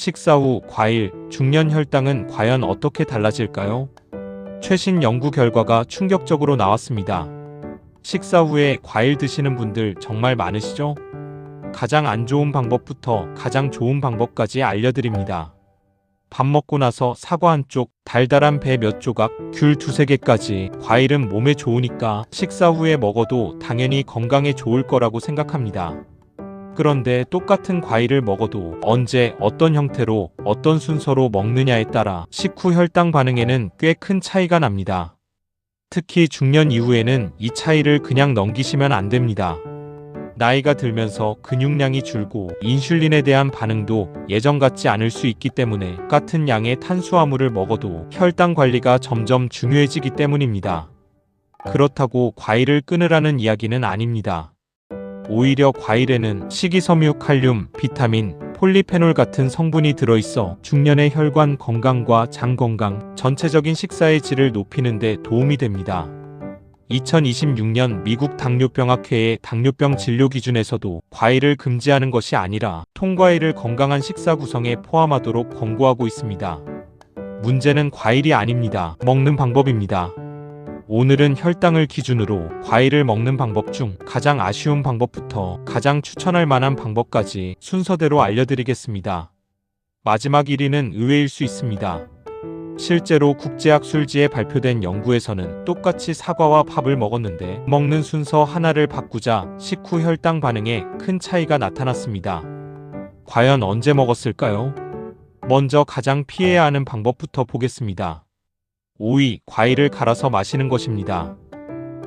식사 후 과일, 중년 혈당은 과연 어떻게 달라질까요? 최신 연구 결과가 충격적으로 나왔습니다. 식사 후에 과일 드시는 분들 정말 많으시죠? 가장 안 좋은 방법부터 가장 좋은 방법까지 알려드립니다. 밥 먹고 나서 사과 한 쪽, 달달한 배 몇 조각, 귤 두세 개까지. 과일은 몸에 좋으니까 식사 후에 먹어도 당연히 건강에 좋을 거라고 생각합니다. 그런데 똑같은 과일을 먹어도 언제, 어떤 형태로, 어떤 순서로 먹느냐에 따라 식후 혈당 반응에는 꽤 큰 차이가 납니다. 특히 중년 이후에는 이 차이를 그냥 넘기시면 안 됩니다. 나이가 들면서 근육량이 줄고 인슐린에 대한 반응도 예전 같지 않을 수 있기 때문에 같은 양의 탄수화물을 먹어도 혈당 관리가 점점 중요해지기 때문입니다. 그렇다고 과일을 끊으라는 이야기는 아닙니다. 오히려 과일에는 식이섬유, 칼륨, 비타민, 폴리페놀 같은 성분이 들어있어 중년의 혈관 건강과 장 건강, 전체적인 식사의 질을 높이는 데 도움이 됩니다. 2026년 미국 당뇨병학회의 당뇨병 진료 기준에서도 과일을 금지하는 것이 아니라 통과일을 건강한 식사 구성에 포함하도록 권고하고 있습니다. 문제는 과일이 아닙니다. 먹는 방법입니다. 오늘은 혈당을 기준으로 과일을 먹는 방법 중 가장 아쉬운 방법부터 가장 추천할 만한 방법까지 순서대로 알려드리겠습니다. 마지막 1위는 의외일 수 있습니다. 실제로 국제학술지에 발표된 연구에서는 똑같이 사과와 밥을 먹었는데 먹는 순서 하나를 바꾸자 식후 혈당 반응에 큰 차이가 나타났습니다. 과연 언제 먹었을까요? 먼저 가장 피해야 하는 방법부터 보겠습니다. 5위, 과일을 갈아서 마시는 것입니다.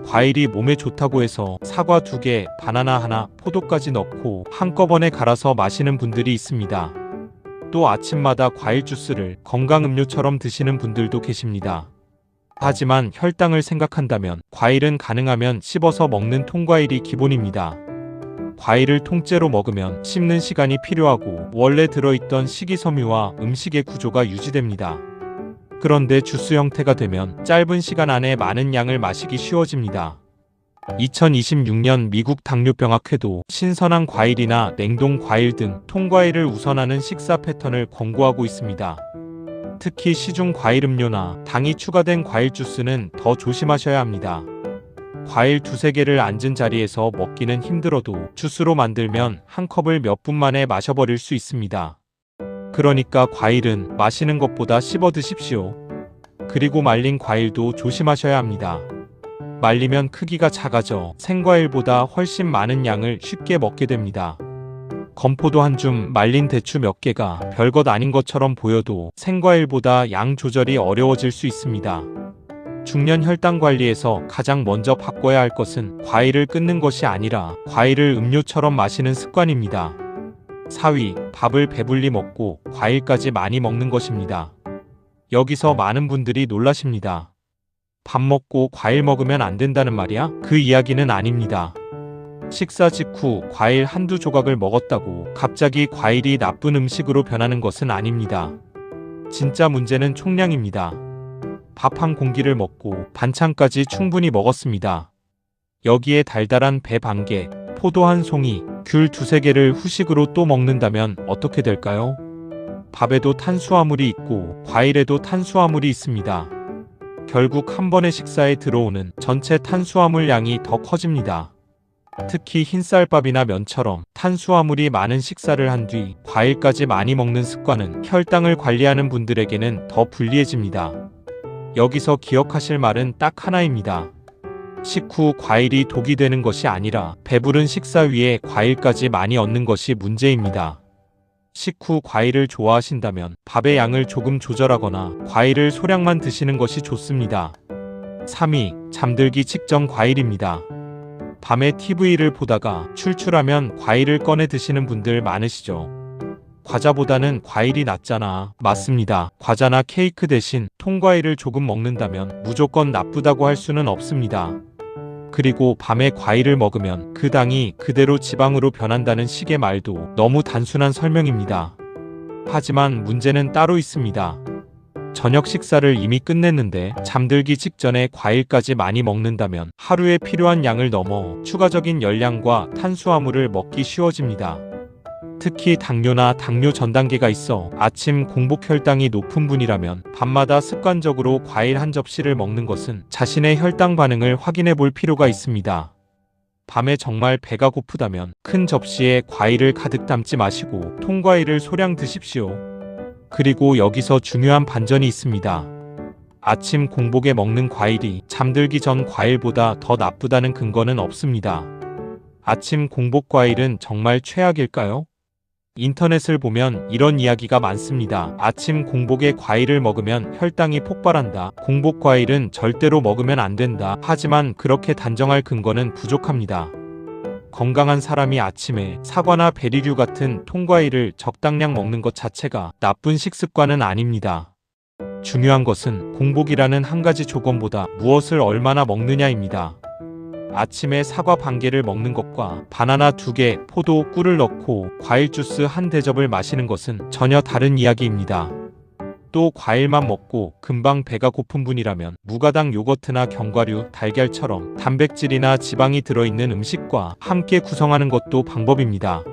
과일이 몸에 좋다고 해서 사과 2개, 바나나 하나, 포도까지 넣고 한꺼번에 갈아서 마시는 분들이 있습니다. 또 아침마다 과일 주스를 건강음료처럼 드시는 분들도 계십니다. 하지만 혈당을 생각한다면 과일은 가능하면 씹어서 먹는 통과일이 기본입니다. 과일을 통째로 먹으면 씹는 시간이 필요하고 원래 들어있던 식이섬유와 음식의 구조가 유지됩니다. 그런데 주스 형태가 되면 짧은 시간 안에 많은 양을 마시기 쉬워집니다. 2026년 미국 당뇨병학회도 신선한 과일이나 냉동 과일 등 통과일을 우선하는 식사 패턴을 권고하고 있습니다. 특히 시중 과일 음료나 당이 추가된 과일 주스는 더 조심하셔야 합니다. 과일 두세 개를 앉은 자리에서 먹기는 힘들어도 주스로 만들면 한 컵을 몇 분 만에 마셔버릴 수 있습니다. 그러니까 과일은 마시는 것보다 씹어 드십시오. 그리고 말린 과일도 조심하셔야 합니다. 말리면 크기가 작아져 생과일보다 훨씬 많은 양을 쉽게 먹게 됩니다. 건포도 한 줌, 말린 대추 몇 개가 별것 아닌 것처럼 보여도 생과일보다 양 조절이 어려워질 수 있습니다. 중년 혈당 관리에서 가장 먼저 바꿔야 할 것은 과일을 끊는 것이 아니라 과일을 음료처럼 마시는 습관입니다. 4위, 밥을 배불리 먹고 과일까지 많이 먹는 것입니다. 여기서 많은 분들이 놀라십니다. 밥 먹고 과일 먹으면 안 된다는 말이야? 그 이야기는 아닙니다. 식사 직후 과일 한두 조각을 먹었다고 갑자기 과일이 나쁜 음식으로 변하는 것은 아닙니다. 진짜 문제는 총량입니다. 밥 한 공기를 먹고 반찬까지 충분히 먹었습니다. 여기에 달달한 배 반 개, 포도 한 송이, 귤 두세 개를 후식으로 또 먹는다면 어떻게 될까요? 밥에도 탄수화물이 있고 과일에도 탄수화물이 있습니다. 결국 한 번의 식사에 들어오는 전체 탄수화물 양이 더 커집니다. 특히 흰쌀밥이나 면처럼 탄수화물이 많은 식사를 한 뒤 과일까지 많이 먹는 습관은 혈당을 관리하는 분들에게는 더 불리해집니다. 여기서 기억하실 말은 딱 하나입니다. 식후 과일이 독이 되는 것이 아니라 배부른 식사 위에 과일까지 많이 얻는 것이 문제입니다. 식후 과일을 좋아하신다면 밥의 양을 조금 조절하거나 과일을 소량만 드시는 것이 좋습니다. 3위, 잠들기 직전 과일입니다. 밤에 TV를 보다가 출출하면 과일을 꺼내 드시는 분들 많으시죠? 과자보다는 과일이 낫잖아. 맞습니다. 과자나 케이크 대신 통과일을 조금 먹는다면 무조건 나쁘다고 할 수는 없습니다. 그리고 밤에 과일을 먹으면 그 당이 그대로 지방으로 변한다는 식의 말도 너무 단순한 설명입니다. 하지만 문제는 따로 있습니다. 저녁 식사를 이미 끝냈는데 잠들기 직전에 과일까지 많이 먹는다면 하루에 필요한 양을 넘어 추가적인 열량과 탄수화물을 먹기 쉬워집니다. 특히 당뇨나 당뇨 전 단계가 있어 아침 공복 혈당이 높은 분이라면 밤마다 습관적으로 과일 한 접시를 먹는 것은 자신의 혈당 반응을 확인해 볼 필요가 있습니다. 밤에 정말 배가 고프다면 큰 접시에 과일을 가득 담지 마시고 통과일을 소량 드십시오. 그리고 여기서 중요한 반전이 있습니다. 아침 공복에 먹는 과일이 잠들기 전 과일보다 더 나쁘다는 근거는 없습니다. 아침 공복 과일은 정말 최악일까요? 인터넷을 보면 이런 이야기가 많습니다. 아침 공복에 과일을 먹으면 혈당이 폭발한다. 공복 과일은 절대로 먹으면 안 된다. 하지만 그렇게 단정할 근거는 부족합니다. 건강한 사람이 아침에 사과나 베리류 같은 통과일을 적당량 먹는 것 자체가 나쁜 식습관은 아닙니다. 중요한 것은 공복이라는 한 가지 조건보다 무엇을 얼마나 먹느냐입니다. 아침에 사과 반 개를 먹는 것과 바나나 2개, 포도, 꿀을 넣고 과일 주스 한 대접을 마시는 것은 전혀 다른 이야기입니다. 또 과일만 먹고 금방 배가 고픈 분이라면 무가당 요거트나 견과류, 달걀처럼 단백질이나 지방이 들어있는 음식과 함께 구성하는 것도 방법입니다.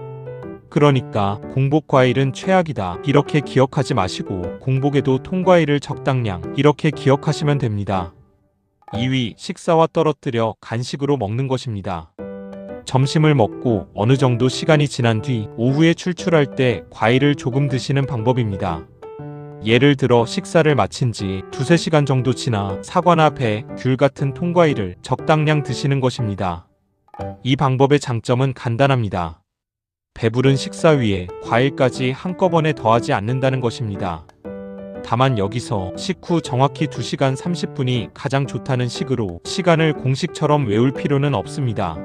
그러니까 공복 과일은 최악이다 이렇게 기억하지 마시고 공복에도 통과일을 적당량 이렇게 기억하시면 됩니다. 2위, 식사와 떨어뜨려 간식으로 먹는 것입니다. 점심을 먹고 어느 정도 시간이 지난 뒤 오후에 출출할 때 과일을 조금 드시는 방법입니다. 예를 들어 식사를 마친 지 2-3시간 정도 지나 사과나 배, 귤 같은 통과일을 적당량 드시는 것입니다. 이 방법의 장점은 간단합니다. 배부른 식사 위에 과일까지 한꺼번에 더하지 않는다는 것입니다. 다만 여기서 식후 정확히 2시간 30분이 가장 좋다는 식으로 시간을 공식처럼 외울 필요는 없습니다.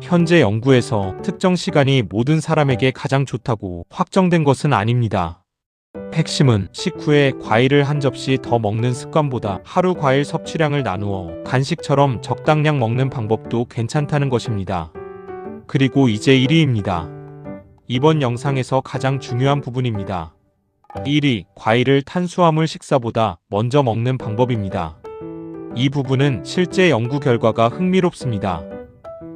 현재 연구에서 특정 시간이 모든 사람에게 가장 좋다고 확정된 것은 아닙니다. 핵심은 식후에 과일을 한 접시 더 먹는 습관보다 하루 과일 섭취량을 나누어 간식처럼 적당량 먹는 방법도 괜찮다는 것입니다. 그리고 이제 1위입니다. 이번 영상에서 가장 중요한 부분입니다. 1위, 과일을 탄수화물 식사보다 먼저 먹는 방법입니다. 이 부분은 실제 연구 결과가 흥미롭습니다.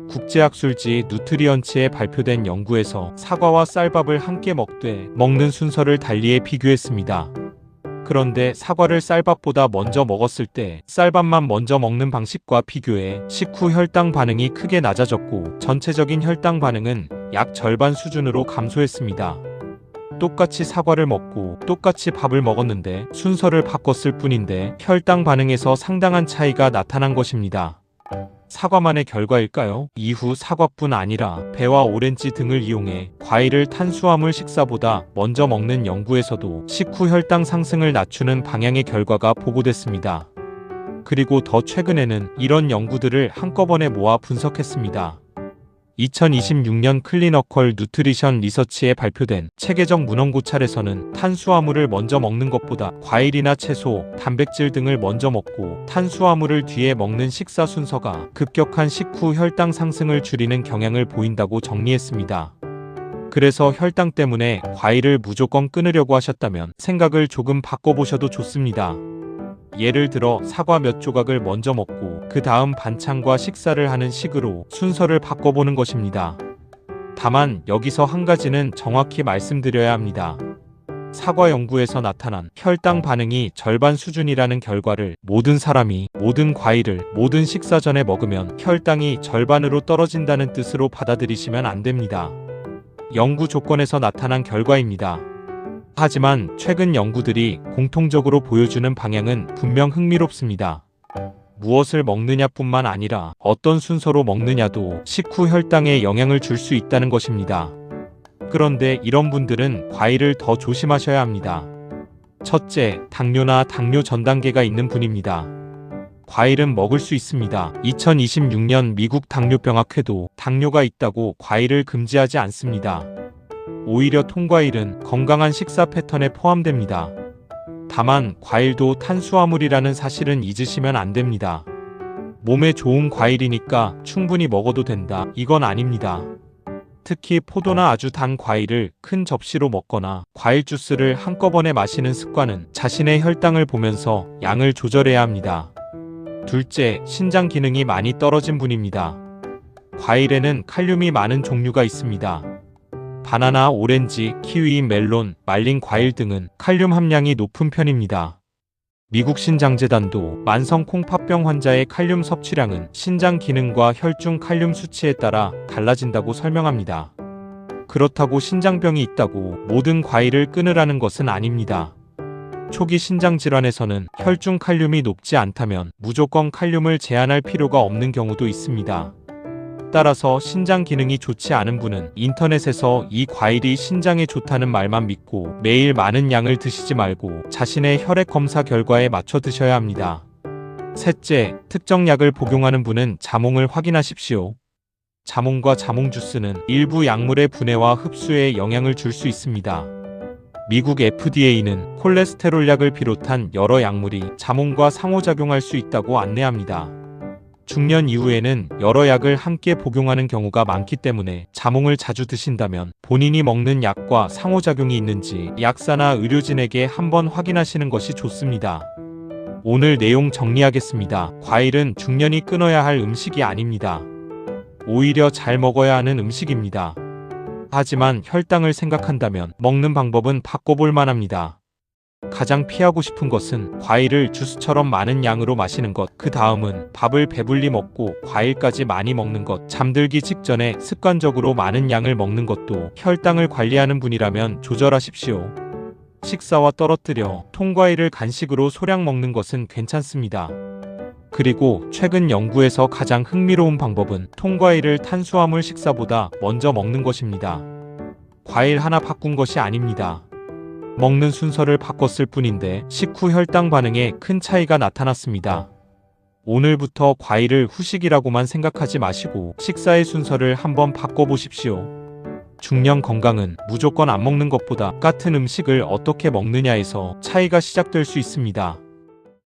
국제학술지 누트리언츠에 발표된 연구에서 사과와 쌀밥을 함께 먹는 순서를 달리해 비교했습니다. 그런데 사과를 쌀밥보다 먼저 먹었을 때 쌀밥만 먼저 먹는 방식과 비교해 식후 혈당 반응이 크게 낮아졌고 전체적인 혈당 반응은 약 절반 수준으로 감소했습니다. 똑같이 사과를 먹고 똑같이 밥을 먹었는데 순서를 바꿨을 뿐인데 혈당 반응에서 상당한 차이가 나타난 것입니다. 사과만의 결과일까요? 이후 사과뿐 아니라 배와 오렌지 등을 이용해 과일을 탄수화물 식사보다 먼저 먹는 연구에서도 식후 혈당 상승을 낮추는 방향의 결과가 보고됐습니다. 그리고 더 최근에는 이런 연구들을 한꺼번에 모아 분석했습니다. 2026년 클리니컬 뉴트리션 리서치에 발표된 체계적 문헌고찰에서는 탄수화물을 먼저 먹는 것보다 과일이나 채소, 단백질 등을 먼저 먹고 탄수화물을 뒤에 먹는 식사 순서가 급격한 식후 혈당 상승을 줄이는 경향을 보인다고 정리했습니다. 그래서 혈당 때문에 과일을 무조건 끊으려고 하셨다면 생각을 조금 바꿔보셔도 좋습니다. 예를 들어 사과 몇 조각을 먼저 먹고 그 다음 반찬과 식사를 하는 식으로 순서를 바꿔보는 것입니다. 다만 여기서 한 가지는 정확히 말씀드려야 합니다. 사과 연구에서 나타난 혈당 반응이 절반 수준이라는 결과를 모든 사람이 모든 과일을 모든 식사 전에 먹으면 혈당이 절반으로 떨어진다는 뜻으로 받아들이시면 안 됩니다. 연구 조건에서 나타난 결과입니다. 하지만 최근 연구들이 공통적으로 보여주는 방향은 분명 흥미롭습니다. 무엇을 먹느냐뿐만 아니라 어떤 순서로 먹느냐도 식후 혈당에 영향을 줄 수 있다는 것입니다. 그런데 이런 분들은 과일을 더 조심하셔야 합니다. 첫째, 당뇨나 당뇨 전 단계가 있는 분입니다. 과일은 먹을 수 있습니다. 2026년 미국 당뇨병학회도 당뇨가 있다고 과일을 금지하지 않습니다. 오히려 통과일은 건강한 식사 패턴에 포함됩니다. 다만 과일도 탄수화물이라는 사실은 잊으시면 안 됩니다. 몸에 좋은 과일이니까 충분히 먹어도 된다. 이건 아닙니다. 특히 포도나 아주 단 과일을 큰 접시로 먹거나 과일 주스를 한꺼번에 마시는 습관은 자신의 혈당을 보면서 양을 조절해야 합니다. 둘째, 신장 기능이 많이 떨어진 분입니다. 과일에는 칼륨이 많은 종류가 있습니다. 바나나, 오렌지, 키위, 멜론, 말린 과일 등은 칼륨 함량이 높은 편입니다. 미국 신장재단도 만성 콩팥병 환자의 칼륨 섭취량은 신장 기능과 혈중 칼륨 수치에 따라 달라진다고 설명합니다. 그렇다고 신장병이 있다고 모든 과일을 끊으라는 것은 아닙니다. 초기 신장질환에서는 혈중 칼륨이 높지 않다면 무조건 칼륨을 제한할 필요가 없는 경우도 있습니다. 따라서 신장 기능이 좋지 않은 분은 인터넷에서 이 과일이 신장에 좋다는 말만 믿고 매일 많은 양을 드시지 말고 자신의 혈액 검사 결과에 맞춰 드셔야 합니다. 셋째, 특정 약을 복용하는 분은 자몽을 확인하십시오. 자몽과 자몽 주스는 일부 약물의 분해와 흡수에 영향을 줄 수 있습니다. 미국 FDA는 콜레스테롤 약을 비롯한 여러 약물이 자몽과 상호작용할 수 있다고 안내합니다. 중년 이후에는 여러 약을 함께 복용하는 경우가 많기 때문에 자몽을 자주 드신다면 본인이 먹는 약과 상호작용이 있는지 약사나 의료진에게 한번 확인하시는 것이 좋습니다. 오늘 내용 정리하겠습니다. 과일은 중년이 끊어야 할 음식이 아닙니다. 오히려 잘 먹어야 하는 음식입니다. 하지만 혈당을 생각한다면 먹는 방법은 바꿔볼 만합니다. 가장 피하고 싶은 것은 과일을 주스처럼 많은 양으로 마시는 것, 그 다음은 밥을 배불리 먹고 과일까지 많이 먹는 것, 잠들기 직전에 습관적으로 많은 양을 먹는 것도 혈당을 관리하는 분이라면 조절하십시오. 식사와 떨어뜨려 통과일을 간식으로 소량 먹는 것은 괜찮습니다. 그리고 최근 연구에서 가장 흥미로운 방법은 통과일을 탄수화물 식사보다 먼저 먹는 것입니다. 과일 하나 바꾼 것이 아닙니다. 먹는 순서를 바꿨을 뿐인데 식후 혈당 반응에 큰 차이가 나타났습니다. 오늘부터 과일을 후식이라고만 생각하지 마시고 식사의 순서를 한번 바꿔보십시오. 중년 건강은 무조건 안 먹는 것보다 같은 음식을 어떻게 먹느냐에서 차이가 시작될 수 있습니다.